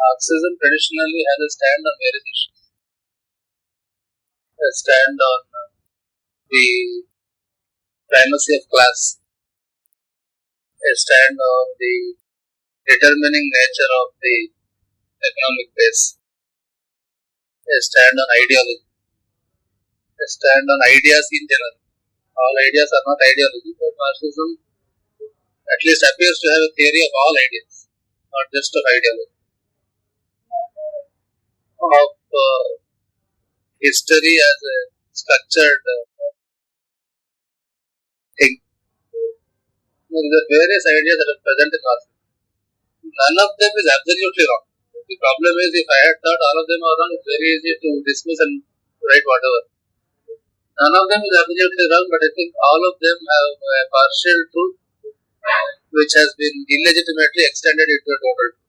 Marxism traditionally has a stand on various issues. A stand on the primacy of class, a stand on the determining nature of the economic base, a stand on ideology, a stand on ideas in general. All ideas are not ideology, but Marxism at least appears to have a theory of all ideas, not just of ideology. Of history as a structured thing. There are various ideas that are present in Marxism. None of them is absolutely wrong. The problem is, if I had thought all of them are wrong, it's very easy to dismiss and write whatever. None of them is absolutely wrong, but I think all of them have a partial truth which has been illegitimately extended into a total truth.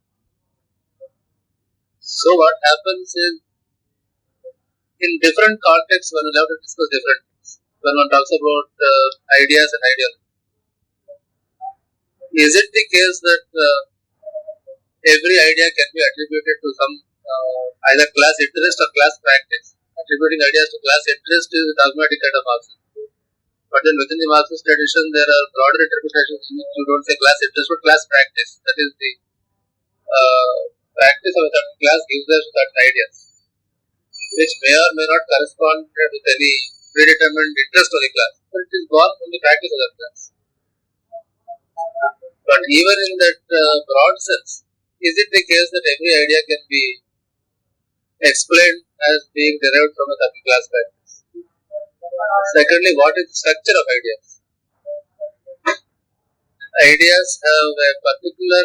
So what happens is, in different contexts, one will have to discuss different things. When one talks about ideas and ideology, is it the case that every idea can be attributed to some either class interest or class practice? Attributing ideas to class interest is a dogmatic kind of Marxism. But then within the Marxist tradition, there are broader interpretations in which you don't say class interest but class practice. That is the practice of a certain class gives us certain ideas, which may or may not correspond with any predetermined interest of the class, but it is born from the practice of that class. But even in that broad sense, is it the case that every idea can be explained as being derived from a certain class practice? Secondly, what is the structure of ideas? Ideas have a particular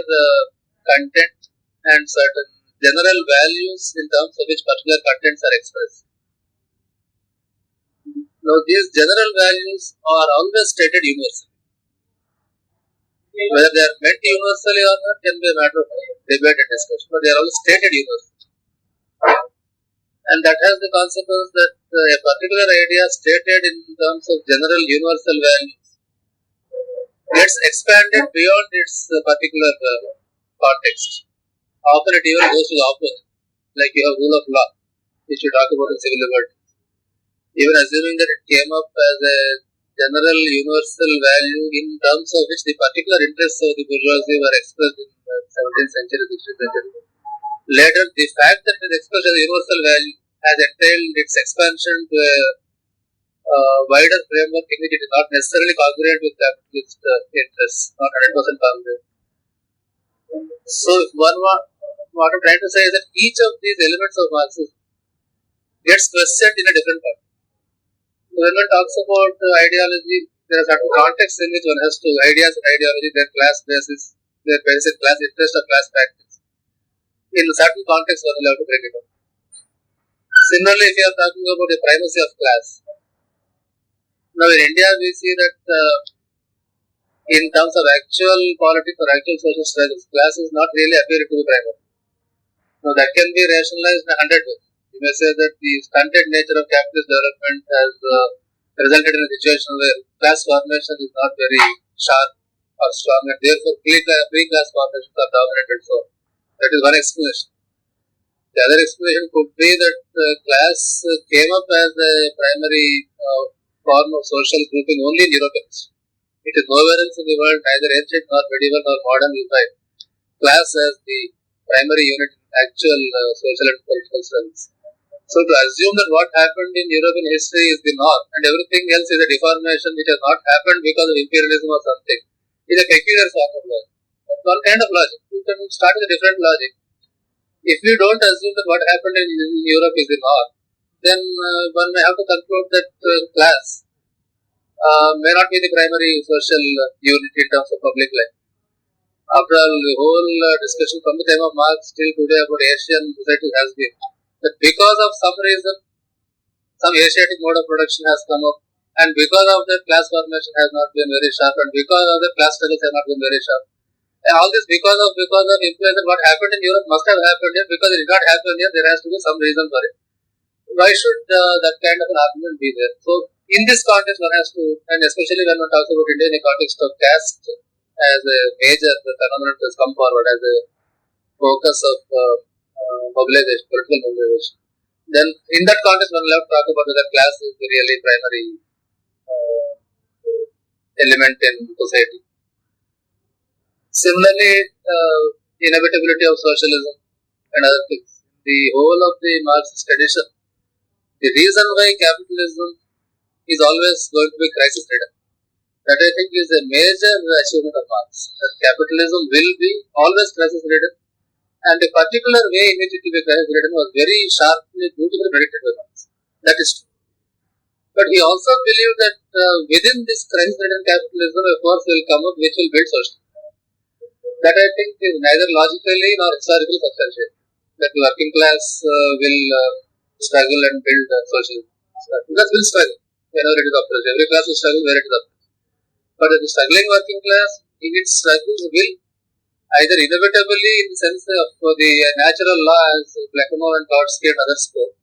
content and certain general values in terms of which particular contents are expressed. Now, these general values are always stated universally. Whether they are meant universally or not can be a matter of debate and discussion, but they are always stated universally. And that has the consequence that a particular idea stated in terms of general universal values gets expanded beyond its particular context. Often it even goes to the opposite, like you have rule of law, which we talk about in civil liberty. Even assuming that it came up as a general universal value in terms of which the particular interests of the bourgeoisie were expressed in the 17th century, 16th century. Later, the fact that it is expressed as a universal value has entailed its expansion to a wider framework in which it is not necessarily congruent with capitalist interests, not 100% congruent. So, what I'm trying to say is that each of these elements of Marxism gets questioned in a different context. When one talks about ideology, there are certain contexts in which one has to ideas and ideology, their class basis, their basic class interest or class practice. In certain contexts, one will have to bring it up. Similarly, if you are talking about the primacy of class, now in India we see that in terms of actual politics or actual social struggles, class is not really appearing to be primary. Now that can be rationalized in 100 ways. You may say that the stunted nature of capitalist development has resulted in a situation where class formation is not very sharp or strong, and therefore pre-class formations are dominated. So that is one explanation. The other explanation could be that class came up as a primary form of social grouping only in European history. It is nowhere else in the world, neither ancient nor medieval nor modern, you find class as the primary unit in actual social and political struggles. So to assume that what happened in European history is the norm and everything else is a deformation which has not happened because of imperialism or something is a peculiar form of logic. That's one kind of logic. You can start with a different logic. If we don't assume that what happened in Europe is the norm, then one may have to conclude that class may not be the primary social unit in terms of public life. After all, the whole discussion from the time of Marx till today about Asian society has been that because of some reason, some Asiatic mode of production has come up, and because of that, class formation has not been very sharp, and because of that, class struggles have not been very sharp. And all this because of influence that what happened in Europe must have happened here, because it did not happen here, there has to be some reason for it. Why should that kind of an argument be there? So, in this context, one has to, and especially when one talks about India in the context of caste as a major phenomenon that has come forward as a focus of mobilization, political mobilization. Then in that context, one will have to talk about whether class is the really primary uh, element in society. Similarly, inevitability of socialism and other things. The whole of the Marxist tradition, the reason why capitalism is always going to be crisis ridden, that I think is a major achievement of Marx. That capitalism will be always crisis ridden, and a particular way in which it will be crisis ridden was very sharply, beautifully predicted by Marx. That is true. But he also believed that within this crisis ridden capitalism, a force will come up which will build socialism. That I think is neither logically nor historically substantiated. That the working class will struggle and build socialism. Because will struggle whenever it is oppressed. Every class will struggle where it is oppressed. But the struggling working class, in its struggles, will either inevitably, in the sense of the natural law as Plekhanov and Kautsky and others spoke,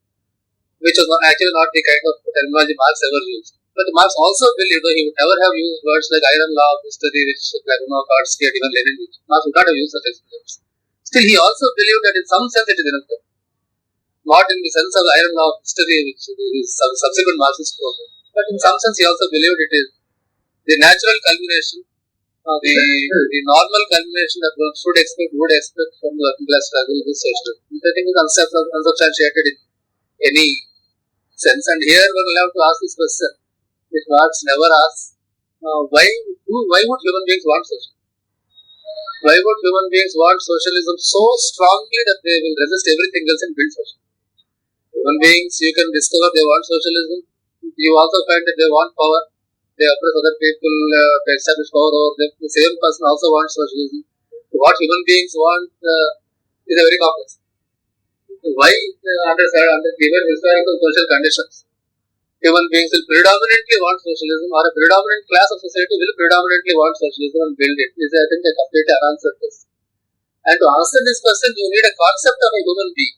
which was actually not the kind of terminology Marx ever used. But Marx also believed that he would never have used words like iron law of history, which Plekhanov, Kautsky, and even Lenin used. Marx would not have used such expressions. Still, he also believed that in some sense it is inevitable. Not in the sense of the iron law of history, which is subsequent Marxist spoke, but in some sense he also believed it is the natural culmination, the normal culmination that one would expect from the working class struggle is socialism. I think is unsubstantiated in any sense. And here one will have to ask this question, which Marx never asks: why would human beings want socialism? Why would human beings want socialism so strongly that they will resist everything else and build socialism? Human beings, you can discover they want socialism. You also find that they want power. They oppress other people to establish power over them. The same person also wants socialism. What human beings want is a very complex. Why, under given historical social conditions, human beings will predominantly want socialism, or a predominant class of society will predominantly want socialism and build it, is I think a complete unanswered question. And to answer this question, you need a concept of a human being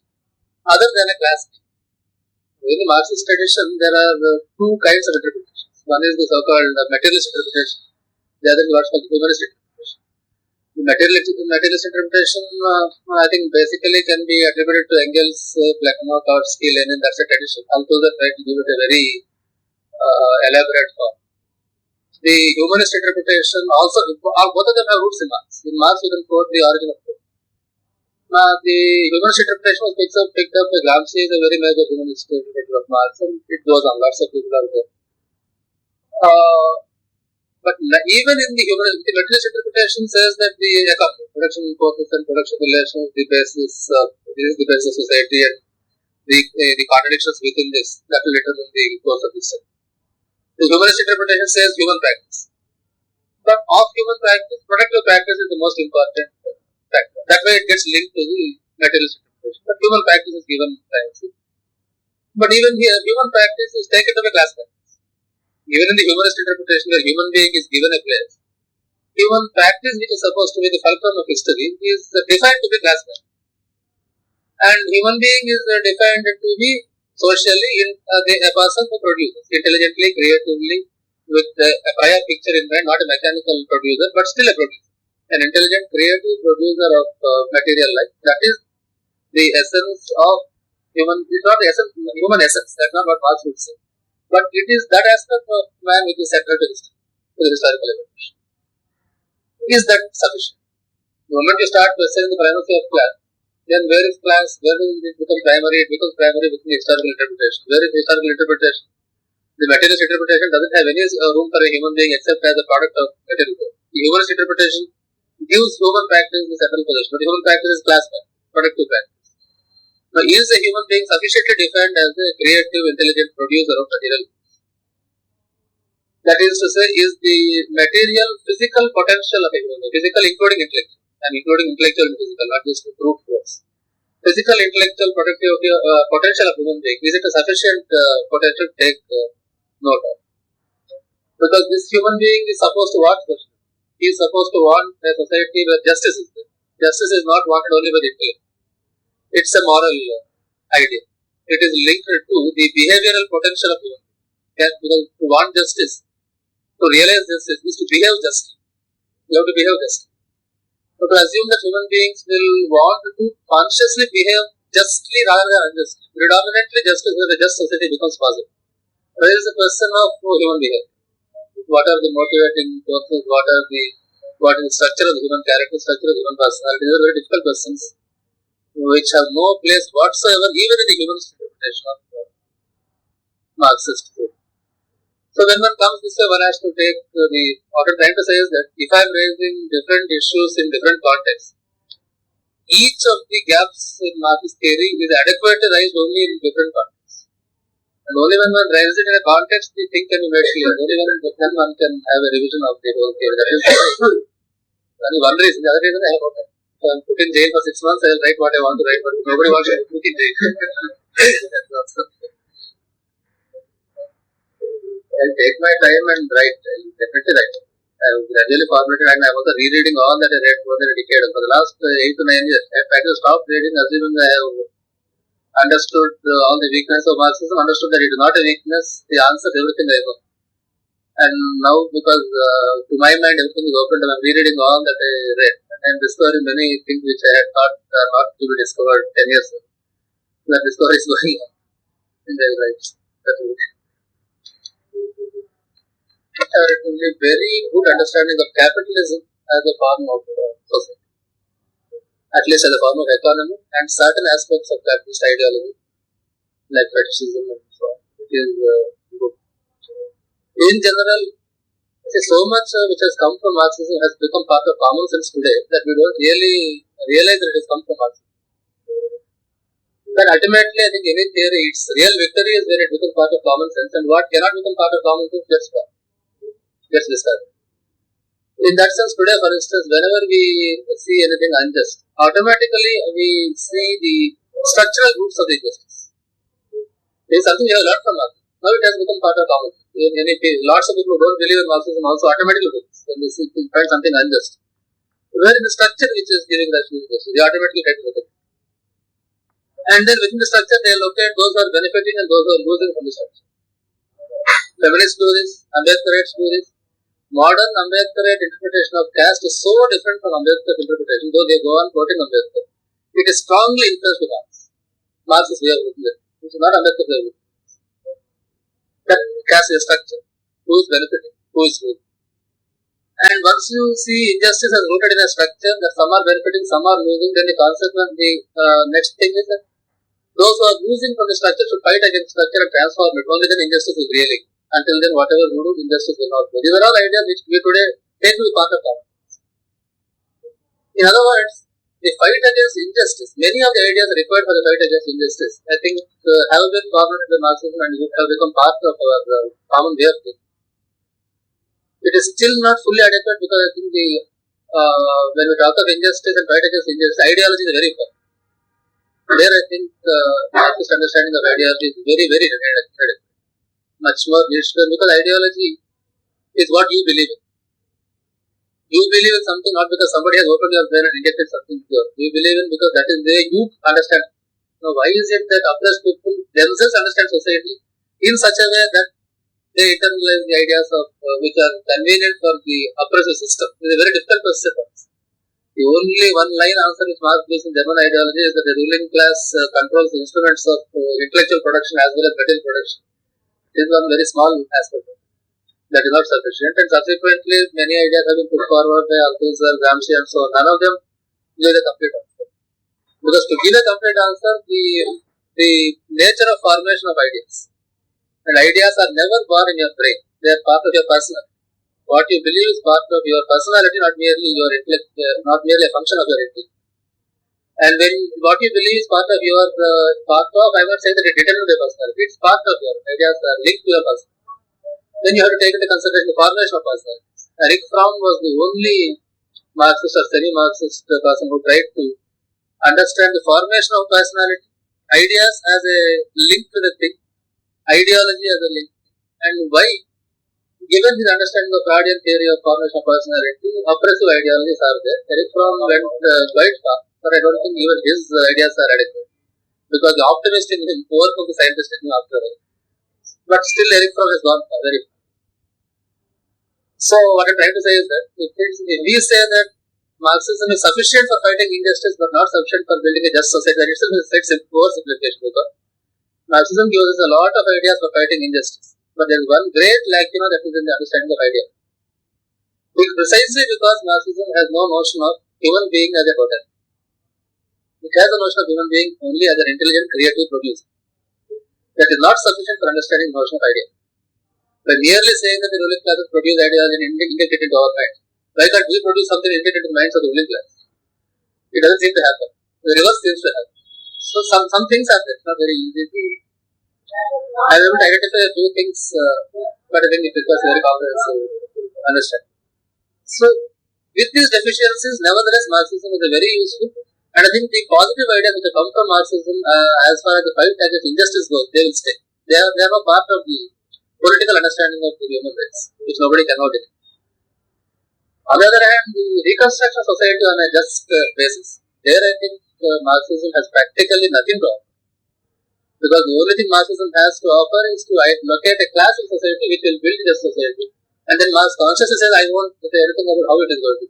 other than a class being. In the Marxist tradition, there are two kinds of interpretations. One is the so-called materialist interpretation, the other is what's called the humanist interpretation. The materialist interpretation, I think, basically can be attributed to Engels, Plekhanov, Kautsky, Lenin. That's a tradition. Although they try to give it a very elaborate form. The humanist interpretation also, both of them have roots in Marx. In Marx, you can quote the origin of thought. The humanist interpretation was picked up by Gramsci, is a very major humanist interpreter of Marx, and it goes on. Lots of people are there. But even in the humanist, the materialist interpretation says that the economy, production process and production relations, this is the basis of society, and the contradictions within this that will determine the course of history. The humanist interpretation says human practice. But of human practice, productive practice is the most important factor. That way it gets linked to the materialist interpretation. But human practice is given primacy. But even here, human practice is taken to be class practice. Even in the humanist interpretation, where human being is given a place, human practice, which is supposed to be the fulcrum of history, is defined to be class practice. And human being is defined to be socially a person who produces intelligently, creatively, with a prior picture in mind, not a mechanical producer, but still a producer. An intelligent, creative producer of material life. That is the essence of human. It's not the essence, human essence. That's not what Marx would say. But it is that aspect of man which is central to history, to the historical evolution. Is that sufficient? The moment you start questioning the primacy of class, then where is class? Where does it become primary? It becomes primary within the historical interpretation. Where is the historical interpretation? The materialist interpretation doesn't have any room for a human being except as a product of material growth. The humanist interpretation gives human practice the central position, but human practice is class practice, productive practice. Now, is a human being sufficiently defined as a creative, intelligent producer of material? That is to say, is the material physical potential of a human being, physical including intellectual, and including intellectual and physical, not just brute force. Physical, intellectual, productivity, potential of human being, is it a sufficient potential to take note of? Because this human being is supposed to want socialism. He is supposed to want a society where justice is there. Justice is not wanted only by the intellect. It's a moral idea. It is linked to the behavioral potential of human being. Because to want justice, to realize justice, is to behave justly. You have to behave justly. But to assume that human beings will want to consciously behave justly rather than unjustly, predominantly justice where a just society becomes possible. There is a question of human behavior. What are the motivating forces? What is the structure of the human character, structure of the human personality? These are very difficult questions which have no place whatsoever even in the humanist interpretation of Marxist theory. So when one comes this way, one has to take what I'm trying to say is that if I am raising different issues in different contexts, each of the gaps in Marxist theory is adequately raised only in different contexts. And only when one raises it in a context, the thing can be made clear. Only then one can have a revision of the whole theory. That is only one reason. The other reason I have got it. If I am put in jail for 6 months, I will write what I want to write, but nobody wants to put me in jail. I'll take my time and write. I'll definitely write. I have gradually formulated and I am also rereading all that I read more than a decade ago. For the last 8 to 9 years, I have stopped reading assuming I have understood all the weakness of Marxism, understood that it is not a weakness, the answer to everything I know. And now, because to my mind everything is open, and I am rereading all that I read, and I am discovering many things which I had thought are not to be discovered 10 years ago. That discovery is going on in their lives. A relatively very good understanding of capitalism as a form of society, at least as a form of economy, and certain aspects of capitalist ideology, like fetishism and so on. It is good. In general, so much which has come from Marxism has become part of common sense today that we don't really realize that it has come from Marxism. But ultimately, I think any theory, its real victory is when it becomes part of common sense, and what cannot become part of common sense gets discarded. In that sense, today, for instance, whenever we see anything unjust, automatically we see the structural roots of the injustice. This is something we have learned from Marxism. Now it has become part of common sense. Lots of people who don't believe in Marxism also automatically do this when they find something unjust. Where is the structure which is giving that injustice? They automatically try to look at it. And then within the structure, they locate those who are benefiting and those who are losing from the structure. Feminists do this, Ambedkarites do this. Modern Ambedkarite interpretation of caste is so different from Ambedkar's interpretation, though they go on quoting Ambedkar. It is strongly influenced by Marx. Marx's way of looking at it. It is not Ambedkar's way of looking at it. That caste is a structure. Who is benefiting? Who is losing? And once you see injustice as rooted in a structure, that some are benefiting, some are losing, then the consequence, the next thing is that those who are losing from the structure should fight against structure and transform it. Only then injustice is really. Until then, whatever you do, injustice will not go. These are all ideas which we today take to be part of common sense. In other words, the fight against injustice, many of the ideas required for the fight against injustice, I think have been formulated by Marxism and have become part of our common way of thinking. It is still not fully adequate because I think when we talk of injustice and fight against injustice, ideology is very important. There I think Marxist understanding of ideology is very, very inadequate. Much more needs to, because ideology is what you believe in. You believe in something not because somebody has opened your brain and injected something to you. You believe in because that is the way you understand. Now, why is it that oppressed people themselves understand society in such a way that they internalize the ideas of which are convenient for the oppressive system? It is a very difficult question for us. The only one line answer which Marx gives in German ideology is that the ruling class controls the instruments of intellectual production as well as material production. It is one very small aspect that is not sufficient, and subsequently many ideas have been put forward by Althusser, Gramsci and so on. None of them give a complete answer. Because to give a complete answer, the nature of formation of ideas, and ideas are never born in your brain, they are part of your personality. What you believe is part of your personality, not merely your intellect, not merely a function of your intellect. And when what you believe is part of your, I would say that it determines your personality. It's part of your ideas are linked to your personality. Then you have to take into consideration the formation of personality. Erich Fromm was the only Marxist or semi-Marxist person who tried to understand the formation of personality, ideas as a link to the thing, ideology as a link, and why, given his understanding of Freudian theory of formation of personality, oppressive ideologies are there. Erich Fromm went quite far. But I don't think even his ideas are adequate. Because the optimist in him overcome the scientist in him after all. But still Erich Fromm has gone far, very far. So what I'm trying to say is that if we say that Marxism is sufficient for fighting injustice but not sufficient for building a just society. That itself is its oversimplification, because Marxism gives us a lot of ideas for fighting injustice. But there is one great lacuna that is in the understanding of ideas. Precisely because Marxism has no notion of human being as a total. It has a notion of human being only as an intelligent, creative producer. That is not sufficient for understanding the notion of idea. By merely saying that the ruling classes produce ideas and integrate into our mind, why can't we produce something integrated into the minds of the ruling class? It doesn't seem to happen. The reverse seems to happen. So some things are there. It's not very easy to. I was able to identify a few things, but I think it was very comprehensive to understand. So, with these deficiencies, nevertheless, Marxism is a very useful, and I think the positive ideas which come from Marxism, as far as the fight against injustice goes, they will stay. They are no part of the political understanding of the human rights, which nobody cannot deny. On the other hand, the reconstruction of society on a just basis, there I think Marxism has practically nothing to offer. Because the only thing Marxism has to offer is to locate a class in society which will build just society. And then Marx consciously says, I won't say anything about how it is going to be.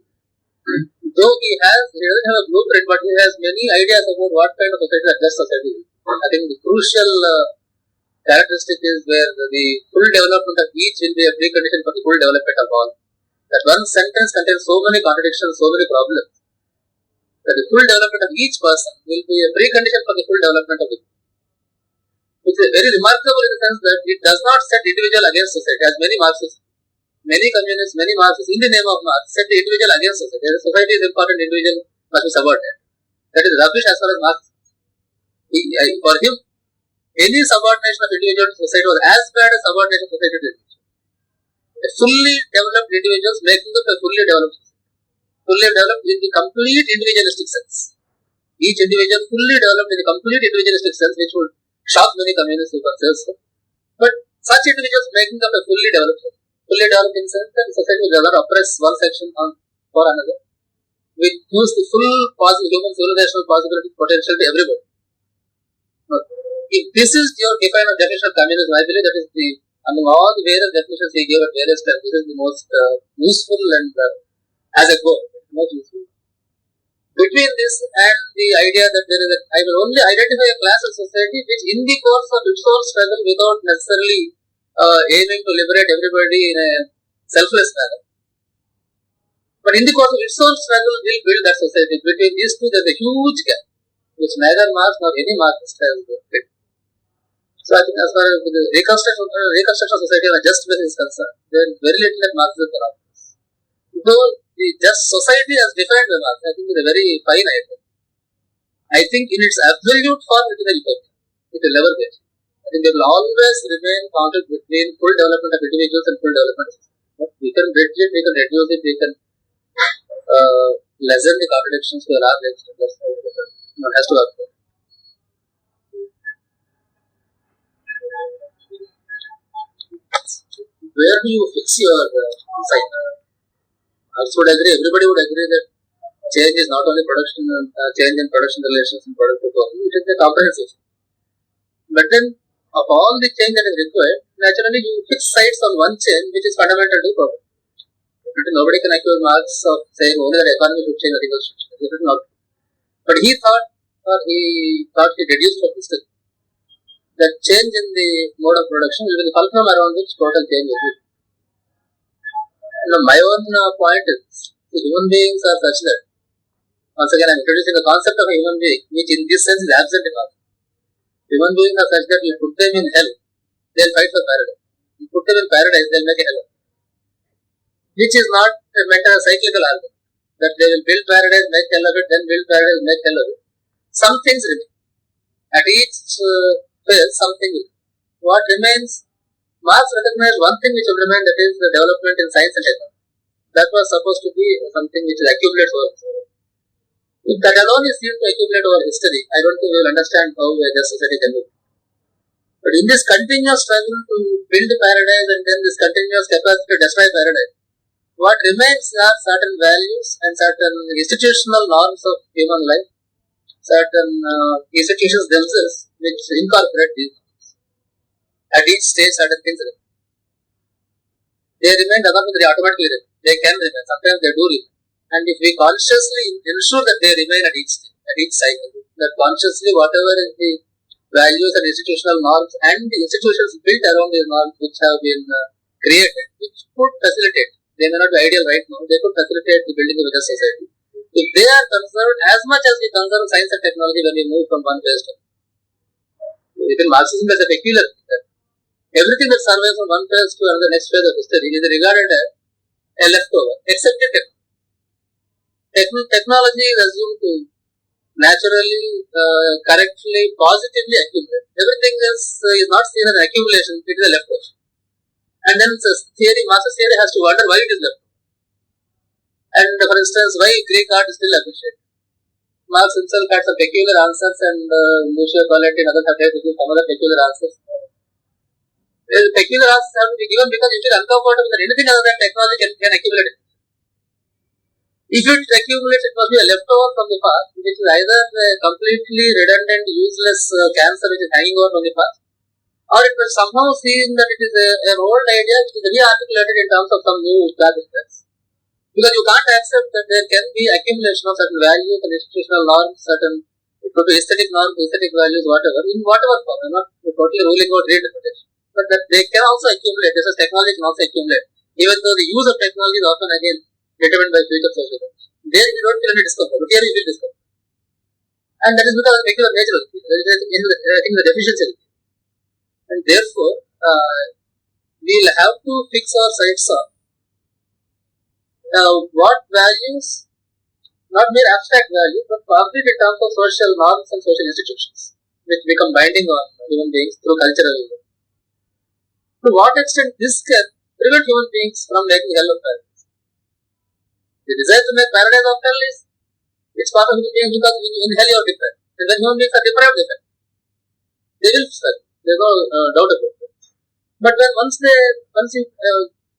Though he doesn't have a blueprint, but he has many ideas about what kind of society that just society is. I think the crucial characteristic is where the full development of each will be a precondition for the full development of all. That one sentence contains so many contradictions, so many problems, that the full development of each person will be a precondition for the full development of it. Which is very remarkable in the sense that it does not set individual against society, as many Marxists, many communists, many Marxists, in the name of Marx, set the individual against society. As society is important, individual must be subordinate. That is rubbish as far as Marx. For him, any subordination of individual to society was as bad as subordination of society to individual. A fully developed individuals making up a fully developed society. Fully developed in the complete individualistic sense. Each individual fully developed in the complete individualistic sense, which would shock many communists who consider so. But such individuals making up a fully developed society. Fully developed in the sense that the society will never oppress one section for another. We use the full human civilizational possibility potential to everybody. If this is your definition of communism, I believe that is the, among all the various definitions he gave at various times, this is the most useful and as a goal, most useful. Between this and the idea that there is I will only identify a class of society which in the course of its own struggle without necessarily aiming to liberate everybody in a selfless manner. But in the course of its own struggle will build that society. Between these two there is a huge gap, which neither Marx nor any Marxist has built. So I think as far as the reconstruction of society on a just basis is concerned, there is very little that Marxism can offer. Though the just society as defined by Marx, I think is a very fine idea. I think in its absolute form it is a utopia. It will never get. I think there will always remain conflict between full development of individuals and full development of society. But we can bridge it, we can reduce it, we can lessen the contradictions to a large extent. That's what has to happen. Where do you fix your insight? I would agree, everybody would agree that change is not only production, change in production relations and productive process, it is a comprehensive. But then, of all the change that is required, naturally you fix sites on one change which is fundamental to product. Nobody can accuse Marx of saying only that economy should change, nothing else should change. This is not. But he deduced from history that change in the mode of production will be the fulcrum around which total change is made. My own point is, the human beings are such that, once again I am introducing the concept of a human being, which in this sense is absent in us. Human beings are such that you put them in hell, they will fight for paradise. You put them in paradise, they will make a hell. Which is not meant as a cyclical argument. That they will build paradise, make hell of it, then build paradise, make hell of it. Some things remain. At each phase, something will. What remains? Marx recognized one thing which will remain, that is the development in science and technology. That was supposed to be something which accumulates over history. If that alone is seen to accumulate over history, I don't think we will understand how a just society can be. But in this continuous struggle to build paradise and then this continuous capacity to destroy paradise, what remains are certain values and certain institutional norms of human life, certain institutions themselves which incorporate these. At each stage, certain things remain. They remain, does not mean they automatically remain. They can remain. Sometimes they do remain. And if we consciously ensure that they remain at each cycle, that consciously whatever is the values and institutional norms and the institutions built around these norms which have been created, which could facilitate, they may not be ideal right now, they could facilitate the building of a just society. If they are conserved as much as we conserve science and technology when we move from one phase to another. Even Marxism has a peculiar thing that everything that survives from one phase to another next phase of history is regarded as a leftover, except the technology is assumed to naturally, correctly, positively accumulate. Everything else is not seen as accumulation, it is a leftover. And then Marxist theory has to wonder why it is left. And for instance, why Greek art is still appreciated. Marx himself had some peculiar answers, and Lucio Colletti and others have tried to give some other peculiar answers. Peculiar answers have to be given because it is uncomfortable that anything other than technology can accumulate. If it accumulates, it must be a leftover from the past, which is either a completely redundant, useless cancer which is hanging over from the past, or it will somehow seem that it is an old idea which is re-articulated in terms of some new interests. Because you can't accept that there can be accumulation of certain values and institutional norms, certain, it could be aesthetic norms, aesthetic values, whatever, in whatever form. I'm not totally ruling out reinterpretation. But that they can also accumulate, just as technology can also accumulate, even though the use of technology is often again determined by future social norms. There we don't feel any discomfort, but here we feel discomfort. And that is because of the peculiar nature of it. I think the deficiency of it. And therefore, we'll have to fix our sights on what values, not mere abstract values, but concrete in terms of social norms and social institutions, which become binding on human beings through cultural. To what extent this can prevent human beings from making hell of paradise? The desire to make paradise of hell is, it's part of human beings because in hell you are deprived. And when human beings are deprived of it, they will struggle. There is no doubt about it. But when once you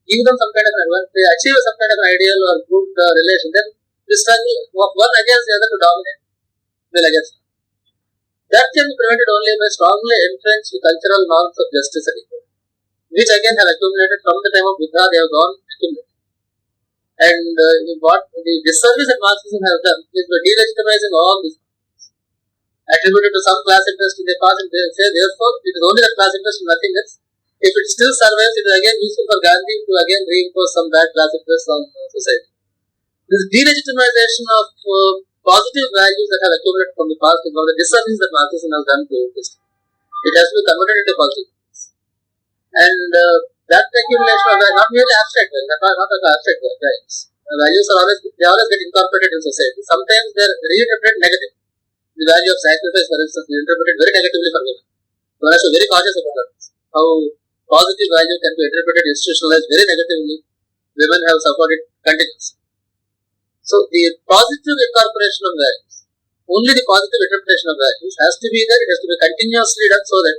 give them some kind of, once they achieve some kind of an ideal or good relation, then they struggle one against the other to dominate. Well, against that can be prevented only by strongly entrenched cultural norms of justice and equality, which again have accumulated from the time of Buddha. They have gone accumulated. And what the disservice that Marxism has done is by delegitimizing all this, attributed to some class interest in the past, and they say therefore it is only that class interest and nothing else. If it still survives, it is again useful for Gandhi to again reimpose some bad class interest on society. This delegitimization of positive values that have accumulated from the past is one of the disservices that Marxism has done to history. It has to be converted into positive values. And that accumulation of not merely abstract values, not abstract values. Values are always get incorporated in society. Sometimes they are reinterpreted negatively. The value of sacrifice, for instance, is interpreted very negatively for women. One has to be very cautious about that. How positive value can be interpreted, institutionalized very negatively. Women have suffered it continuously. So the positive incorporation of values, only the positive interpretation of values has to be there. It has to be continuously done so that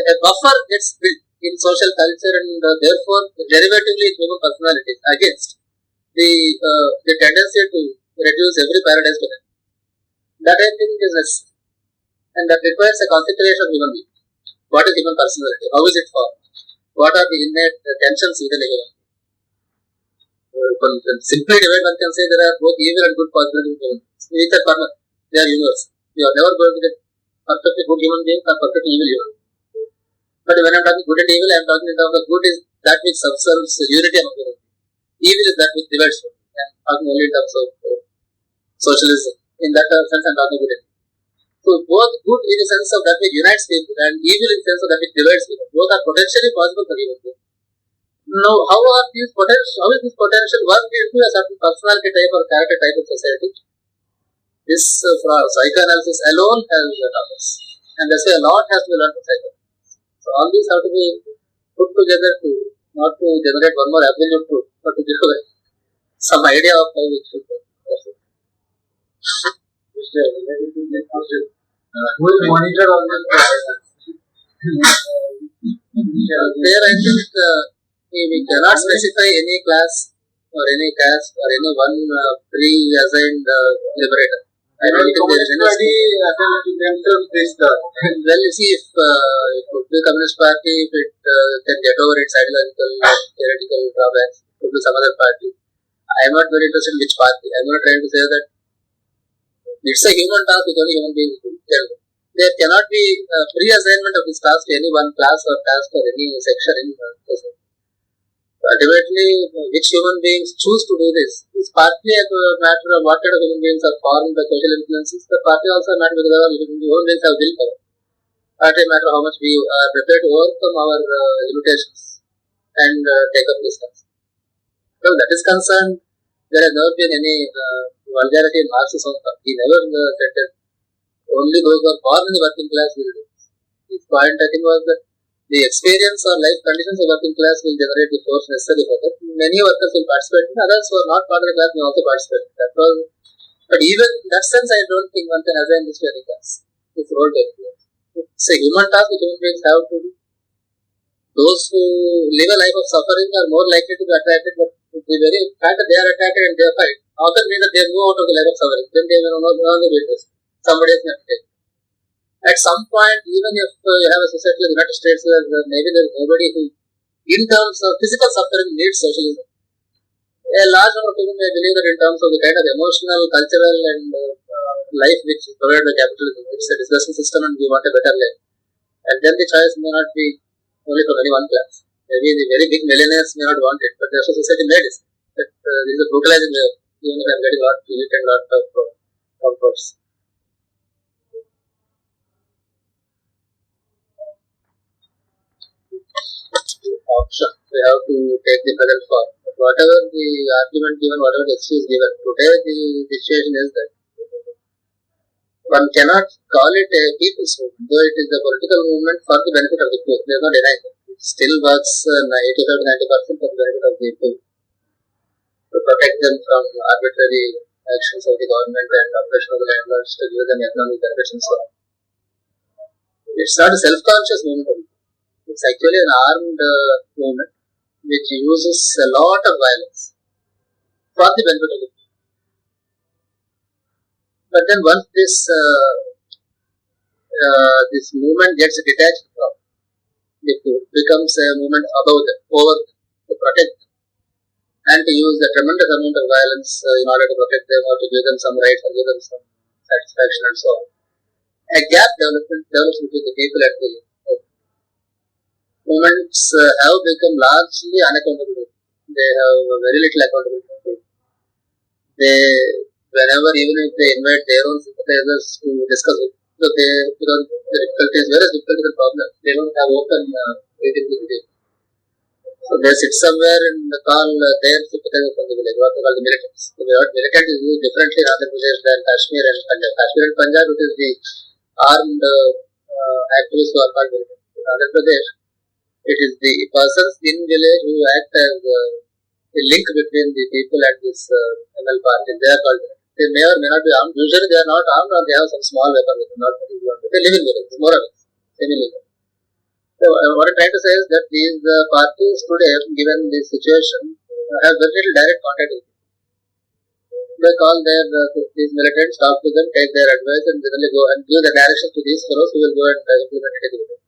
a buffer gets built in social culture and therefore derivatively in human personalities against the tendency to reduce every paradise to hell. That I think is necessary, and that requires a consideration of human being. What is human personality? How is it formed? What are the innate tensions within a human being? Simply divided, one can say there are both evil and good possibilities in human beings. Each are permanent. They are universal. You are never going to get perfectly good human beings or perfectly evil human beings. But when I am talking good and evil, I am talking in terms of good is that which subserves unity among human beings. Evil is that which divides human beings. I am talking only in terms of socialism. In that sense, I am talking good and evil. So both good in the sense of that which unites people and evil in the sense of that which divides people. Both are potentially possible for human beings. Now, how is this potential worked into a certain personality type or character type of society? This psychoanalysis alone has done this. And that's why a lot has to be learned from psychoanalysis. So all these have to be put together to not to generate one more absolute truth, but to give some idea of how it should work. Who will monitor all this process? There I think we cannot specify any class or any caste or any one pre-assigned liberator. I don't think there is any. Well, you see, if it could be Communist Party, if it can get over its ideological, theoretical drawbacks, it could be some other party. I am not very interested in which party. I am not trying to say that it's a human task which only human beings do. There cannot be pre-assignment of this task to any one class or task or any section in society. Ultimately, which human beings choose to do this is partly a matter of what kind of human beings are formed by social influences, but partly also a matter because our human beings have willpower. Partly a matter of how much we are prepared to overcome our limitations and take up this task. So that is concerned, there has never been any vulgarity in Marxism. He never said that only those who are born in the working class will do. His point, I think, was that the experience or life conditions of working class will generate the force necessary for that. Many workers will participate, and others who are not part of the class may also participate. But even in that sense, I don't think one can assign this to any class. This role to any class. It's a human task which human beings have to do. Those who live a life of suffering are more likely to be attracted, but the very fact that they are attracted and they are fight often means that they move out of the life of suffering. Then they will no longer be interested. Somebody else may take. At some point, even if you have a society like the United States where maybe there is nobody who, in terms of physical suffering, needs socialism, a large number of people may believe that in terms of the kind of emotional, cultural, and life which is provided by capitalism, it's a disgusting system and we want a better life. And then the choice may not be only from any one class. Maybe the very big millionaires may not want it, but the rest of society may decide that this is a brutalizing way of, even if I am getting a lot of elite and a lot of comforts. Option. We have to take the present form. But whatever the argument given, whatever the excuse given, today the situation is that one cannot call it a people's movement, though it is a political movement for the benefit of the poor. There is no denying it. It still works 85 to 90% for the benefit of the poor, to protect them from arbitrary actions of the government and operation of the landlords, to give them economic benefits and so on. It's not a self-conscious movement of the poor. It's actually an armed movement which uses a lot of violence for the benefit of the people. But then once this movement gets detached from the poor, becomes a movement above them, over them, to protect them, and to use a tremendous amount of violence in order to protect them or to give them some rights or give them some satisfaction and so on. A gap develops between the people and the movements have become largely unaccountable. They have very little accountability. They, whenever, even if they invite their own sympathizers to discuss it, so because the difficulties, various difficulties and problems, they don't have open meeting with the. So they sit somewhere and call their sympathizers from the village, what they call the militants. The word militant is used differently in Andhra Pradesh than Kashmir and Punjab. Kashmir and Punjab, it is the armed activists who are called militants. In Andhra Pradesh, it is the persons in village who act as a link between the people and this ML party. They are called. They may or may not be armed. Usually they are not armed or they have some small weapon with them. Not they live in villages, more or less, semi-legal. So what I'm trying to say is that these parties today, given this situation, have very little direct contact with people. They call their these militants, talk to them, take their advice, and generally go and give the directions to these fellows who will go and implement it in the village.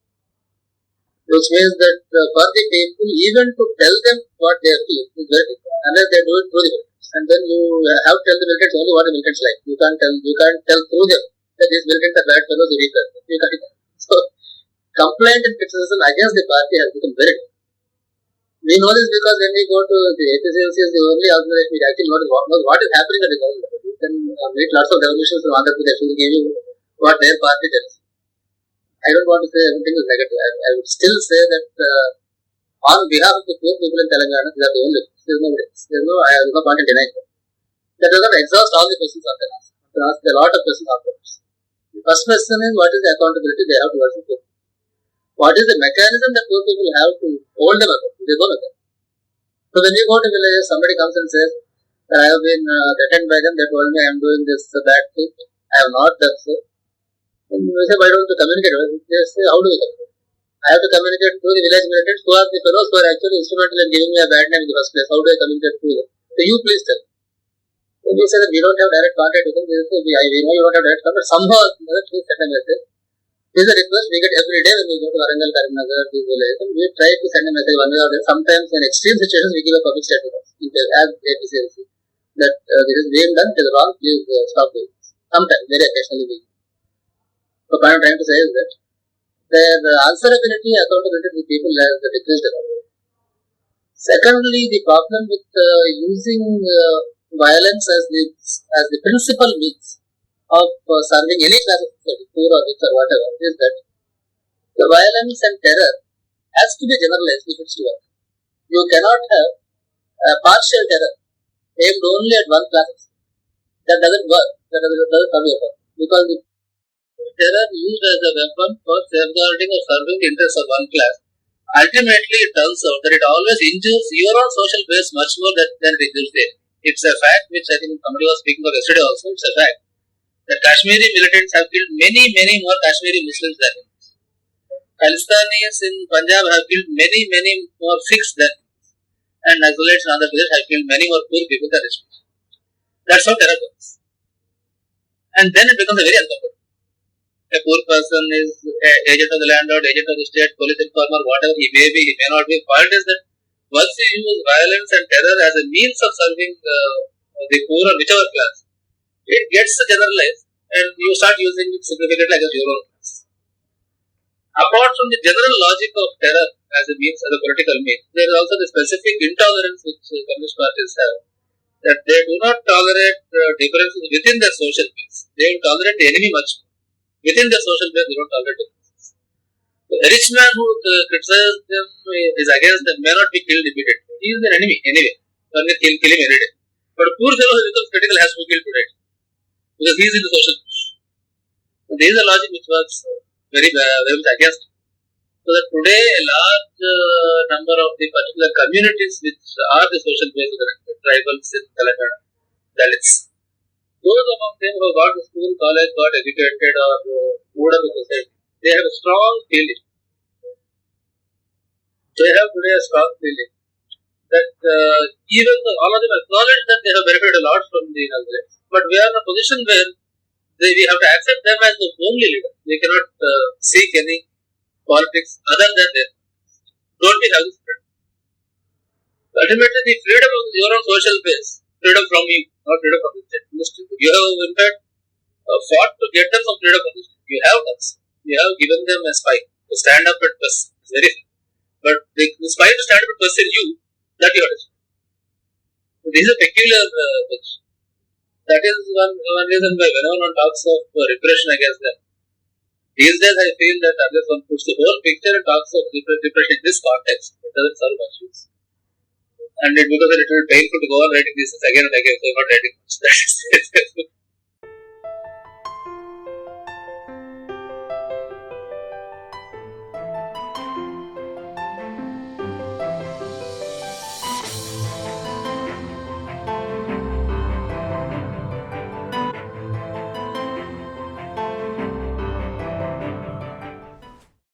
Which means that for the people, even to tell them what they feel is very difficult, unless they do it through the militants. And then you have to tell the militants only what the militants like. You can't tell through them that these militants are bad fellows, you read them. You can't. So, complaint and criticism against the party has become very difficult. We know this because when we go to the APCLC is the only organization which actually knows what is happening at the ground level. You can meet lots of revolutions from Andhra Pradesh who will give you what their party tells. I don't want to say everything is negative. I would still say that on behalf of the poor people in Telangana, they are the only. There is nobody else. There is no point in denying that. That does not exhaust all the questions of the ask. They ask a lot of questions afterwards. The first question is, what is the accountability they have towards the poor? What is the mechanism that poor people have to hold them accountable? They don't know that. So when you go to villages, somebody comes and says that I have been threatened by them. They told me I am doing this bad thing. I have not done so. And we say, why don't you communicate? They say, how do we communicate? I have to communicate to the village militants who are the fellows who are actually instrumental in giving me a bad name in the first place. How do I communicate to them? So you please tell. When we say that we don't have direct contact with them, they say, we know you don't have direct contact. Somehow, please send a message. This is a request we get every day when we go to Warangal, Karimnagar, these villages. And we try to send a message one way or the other. Sometimes in extreme situations, we give a public statement as APCLC. that this is being done, it is wrong, please stop doing it. Sometimes, very occasionally. So what I am trying to say is that their answerability, accountability to the people has decreased a lot. Secondly, the problem with using violence as the principal means of serving any class of society, poor or rich or whatever, is that the violence and terror has to be generalized if it's to work. You cannot have partial terror aimed only at one class of society. That doesn't work. That doesn't come your work. Because the terror used as a weapon for safeguarding or serving the interests of one class, ultimately it turns out that it always injures your own social base much more than it injures them. It's a fact which I think somebody was speaking of yesterday also. It's a fact that Kashmiri militants have killed many more Kashmiri Muslims than Hindus. Khalistanis in Punjab have killed many more Sikhs than Hindus. And Naxalites in Andhra Pradesh have killed many more poor people than rich people. That's how terror works. And then it becomes a very uncomfortable. A poor person is agent of the landlord, agent of the state, police informer, whatever he may be, he may not be. Point is that once you use violence and terror as a means of serving the poor or whichever class, it gets generalized and you start using it significantly against your own class. Apart from the general logic of terror as a means, as a political means, there is also the specific intolerance which communist parties have, that they do not tolerate differences within their social base. They will tolerate the enemy much more. Within their social base, they don't tolerate differences. So a rich man who criticizes them, is against them, may not be killed immediately. He is their enemy anyway. One may kill him every day. But a poor fellow who becomes critical has to be killed today. Because he is in the social base. So there is a logic which works very much against it. So that today a large number of the particular communities which are the social base of the tribals in Telangana, Dalits, those among them who got to school, college, got educated or moved up in society, they have a strong feeling. They have today a strong feeling that even all of them acknowledge that they have benefited a lot from the Naxalites, but we are in a position where we have to accept them as the only leader. We cannot seek any politics other than them. Don't we have this freedom? Ultimately, the freedom of your own social base, freedom from you, not freedom from the state. You have, in fact, fought to get them some freedom from the state. You have done so. You have given them a spike to stand up and press. It's very fair. But the spike to stand up and press in you, that you have to. So this is a peculiar position. That is one reason why whenever one talks of repression against them, these days I feel that unless one puts the whole picture and talks of repression in this context, it doesn't serve much use. And it becomes a little painful to go on writing these things again and again, so I'm not writing much.